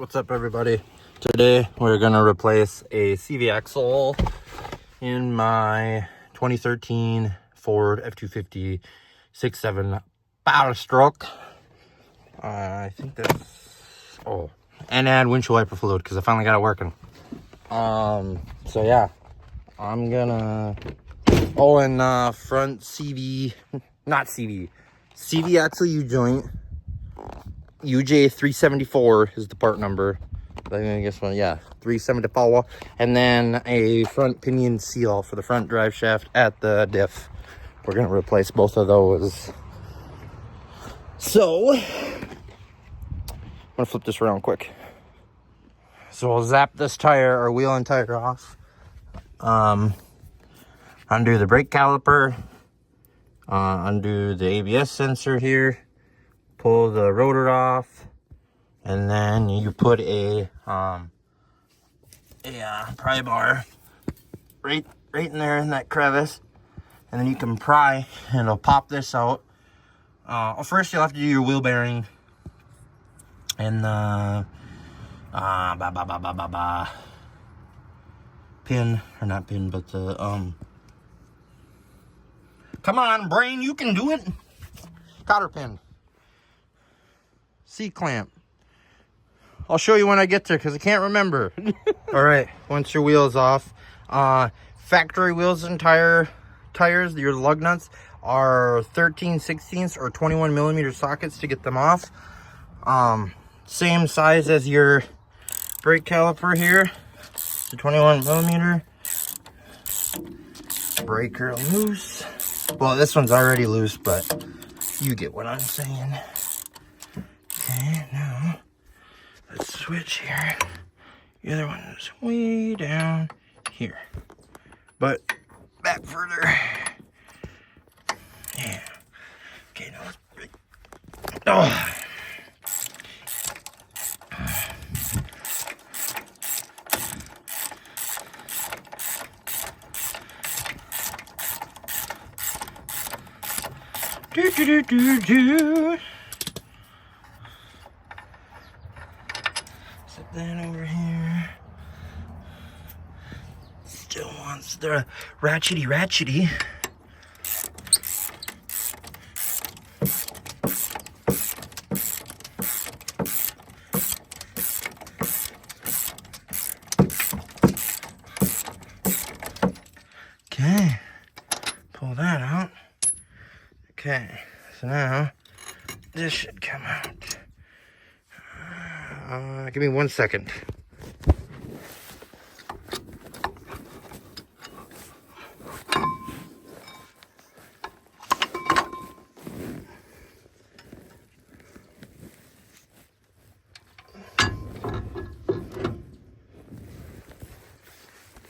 What's up, everybody? Today we're gonna replace a CV axle in my 2013 Ford F-250 6.7 power stroke. I think that's and add windshield wiper fluid because I finally got it working. So yeah, I'm gonna and front CV, not CV axle U-joint. UJ374 is the part number. I guess one, yeah, 374, and then a front pinion seal for the front drive shaft at the diff. We're gonna replace both of those. So I'm gonna flip this around quick. So we'll zap this tire or wheel and tire off. Undo the brake caliper. Undo the ABS sensor here. Pull the rotor off, and then you put a pry bar right in there in that crevice, and then you can pry and it'll pop this out. First you'll have to do your wheel bearing and the pin, or not pin, but the come on brain, you can do it, cotter pin, C-clamp. I'll show you when I get there because I can't remember. All right, once your wheel's off, factory wheels and tires, your lug nuts are 13/16 or 21 millimeter sockets to get them off. Same size as your brake caliper here, so 21 millimeter. Breaker loose. Well, this one's already loose, but you get what I'm saying. Okay, now let's switch here. The other one is way down here, but back further. Yeah. Okay, now let's break. Oh. Do. Set that over here. Still wants the ratchety. Okay, pull that out. Okay, so now this should come out. Give me 1 second.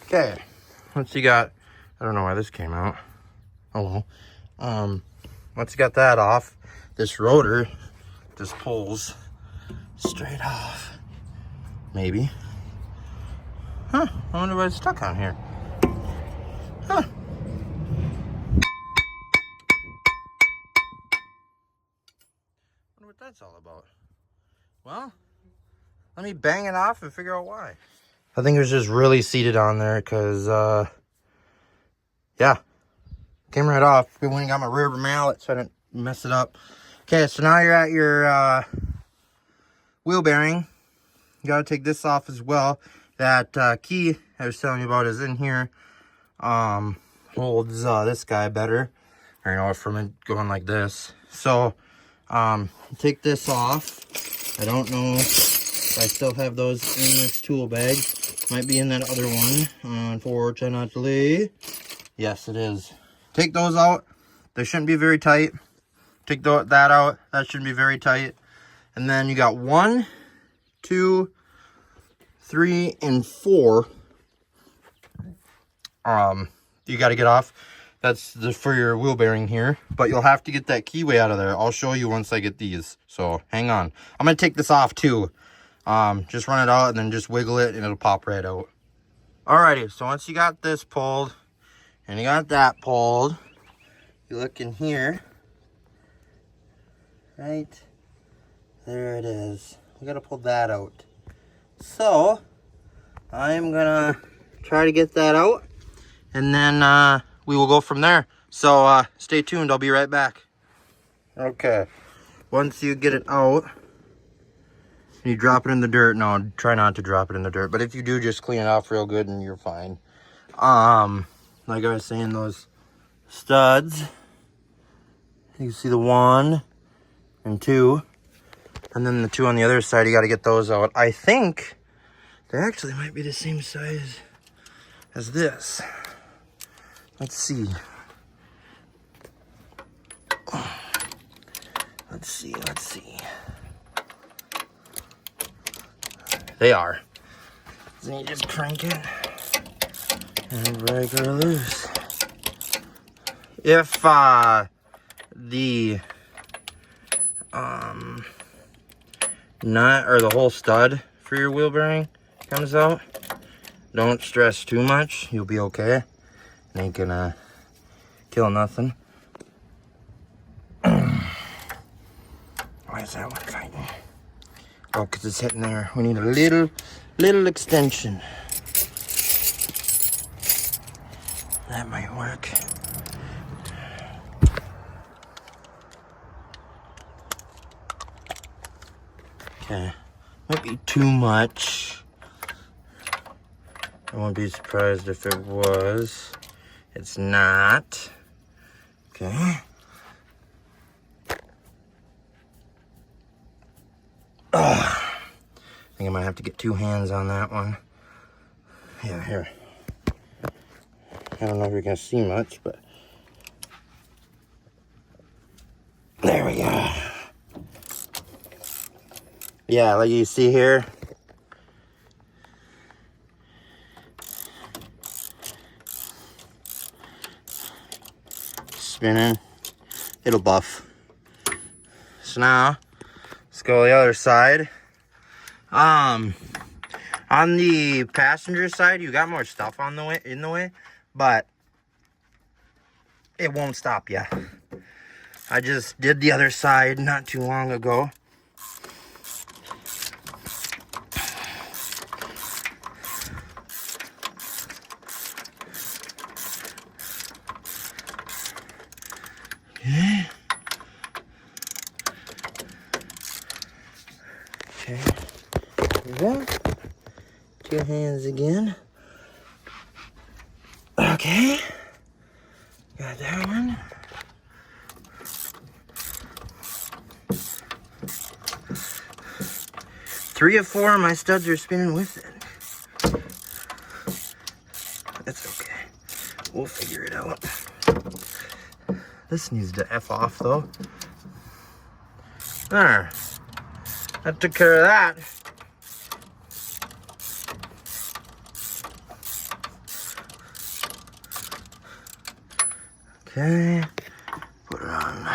Okay, once you got, I don't know why this came out. Oh well. Once you got that off, this rotor just pulls straight off. Maybe. Huh, I wonder why it's stuck on here. Huh. Wonder what that's all about. Well, let me bang it off and figure out why. I think it was just really seated on there because, yeah, came right off. I went and got my rear mallet so I didn't mess it up. Okay, so now you're at your wheel bearing. You gotta take this off as well. That key I was telling you about is in here. Holds this guy better. Or, you know, from it going like this. So, take this off. I don't know if I still have those in this tool bag. Might be in that other one, unfortunately. Yes, it is. Take those out. They shouldn't be very tight. Take that out. That shouldn't be very tight. And then you got 1, 2, 3, and 4. You got to get off. That's for your wheel bearing here. But you'll have to get that keyway out of there. I'll show you once I get these. So hang on. I'm going to take this off too. Just run it out and then just wiggle it and it'll pop right out. Alrighty, so once you got this pulled and you got that pulled, you look in here. Right there it is. We got to pull that out. So I'm gonna try to get that out, and then we will go from there. So stay tuned, I'll be right back. Okay, once you get it out, you drop it in the dirt. No, try not to drop it in the dirt, but if you do, just clean it off real good and you're fine. Like I was saying, those studs, you can see the 1 and 2, and then the 2 on the other side, you got to get those out. I think they actually might be the same size as this. Let's see. Let's see. They are. Then you just crank it and break her loose. If the nut or the whole stud for your wheel bearing comes out, don't stress too much. You'll be okay. It ain't gonna kill nothing. Why is that one fighting? Oh, because it's hitting there. We need a little extension. That might work. Okay. Might be too much. I won't be surprised if it was. It's not. Okay. I think I might have to get 2 hands on that one. Yeah, here. I don't know if you're gonna see much, but there we go. Yeah, like you see here. Spinning. It'll buff. So now, let's go the other side. On the passenger side, you got more stuff on the way, in the way, but it won't stop you. I just did the other side not too long ago. Okay. Okay. There we go. 2 hands again. Okay. Got that one. Three of 4 of my studs are spinning with it. That's okay. We'll figure it out. This needs to F off though. There. That took care of that. Okay. Put it on.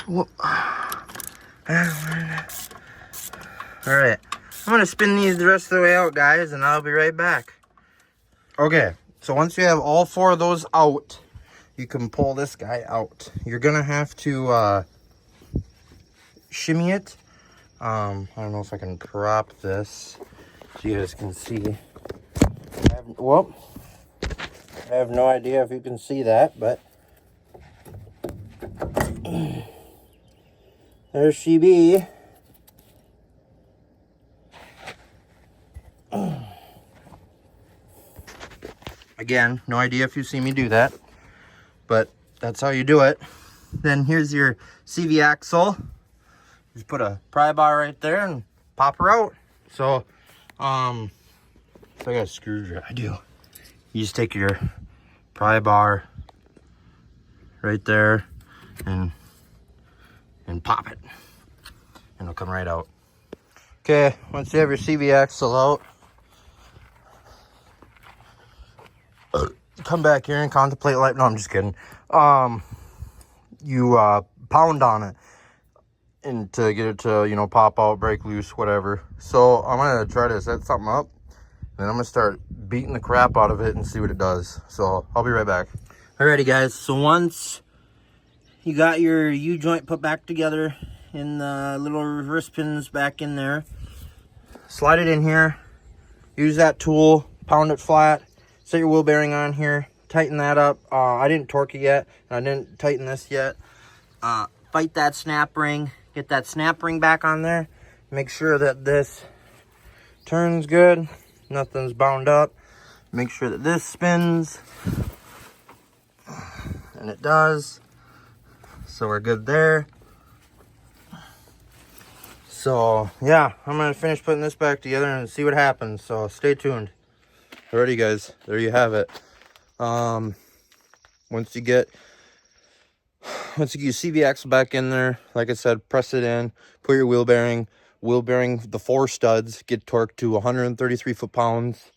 Whoop. Alright. I'm gonna spin these the rest of the way out, guys, and I'll be right back. Okay. So once you have all 4 of those out, you can pull this guy out. You're gonna have to shimmy it. I don't know if I can crop this so you guys can see. I have no idea if you can see that, but there she be. Again, no idea if you see me do that, but that's how you do it. Then here's your CV axle. Just put a pry bar right there and pop her out. So, if I got a screwdriver, I do. You just take your pry bar right there and pop it, and it'll come right out. Okay, once you have your CV axle out, come back here and contemplate life. No, I'm just kidding. You pound on it and to get it to, you know, pop out, break loose, whatever. So I'm gonna try to set something up, and I'm gonna start beating the crap out of it and see what it does. So I'll be right back. Alrighty guys, so once you got your U-joint put back together and the little reverse pins back in there, slide it in here. Use that tool, pound it flat, set your wheel bearing on here, tighten that up. I didn't torque it yet, and I didn't tighten this yet. Fight that snap ring, get that snap ring back on there. Make sure that this turns good, nothing's bound up. Make sure that this spins, and it does. So we're good there. So yeah, I'm gonna finish putting this back together and see what happens. So stay tuned. Alrighty guys, there you have it. Once you get your CV axle back in there, like I said, press it in, put your wheel bearing, the 4 studs get torqued to 133 foot-pounds.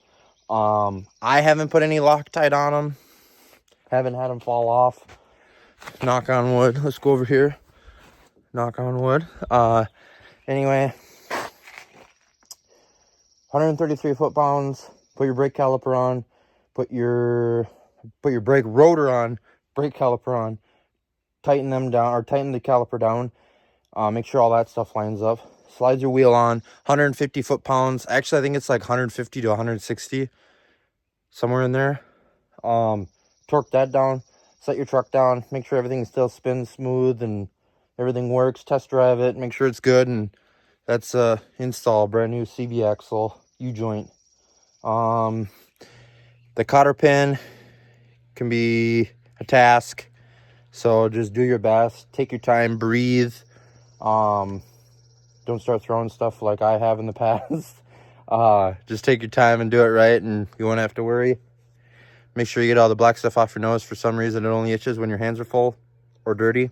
I haven't put any Loctite on them, haven't had them fall off. Knock on wood. Let's go over here. Knock on wood. Anyway, 133 foot-pounds. Put your brake caliper on. Put your brake rotor on. Brake caliper on. Tighten them down, or tighten the caliper down. Make sure all that stuff lines up. Slide your wheel on. 150 foot-pounds. Actually, I think it's like 150 to 160, somewhere in there. Torque that down. Set your truck down. Make sure everything still spins smooth and everything works. Test drive it. Make sure it's good. And that's install brand new CV axle U-joint. The cotter pin can be a task, so just do your best. Take your time. Breathe. Don't start throwing stuff like I have in the past. Just take your time and do it right, and you won't have to worry. Make sure you get all the black stuff off your nose. For some reason, it only itches when your hands are full or dirty.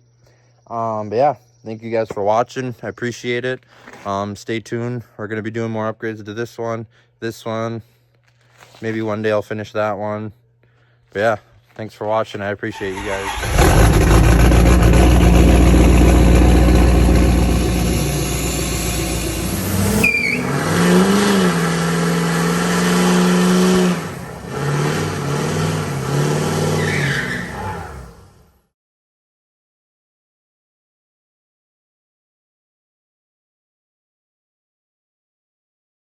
But yeah, thank you guys for watching. I appreciate it. Stay tuned. We're going to be doing more upgrades to this one. Maybe one day I'll finish that one. But yeah, thanks for watching. I appreciate you guys.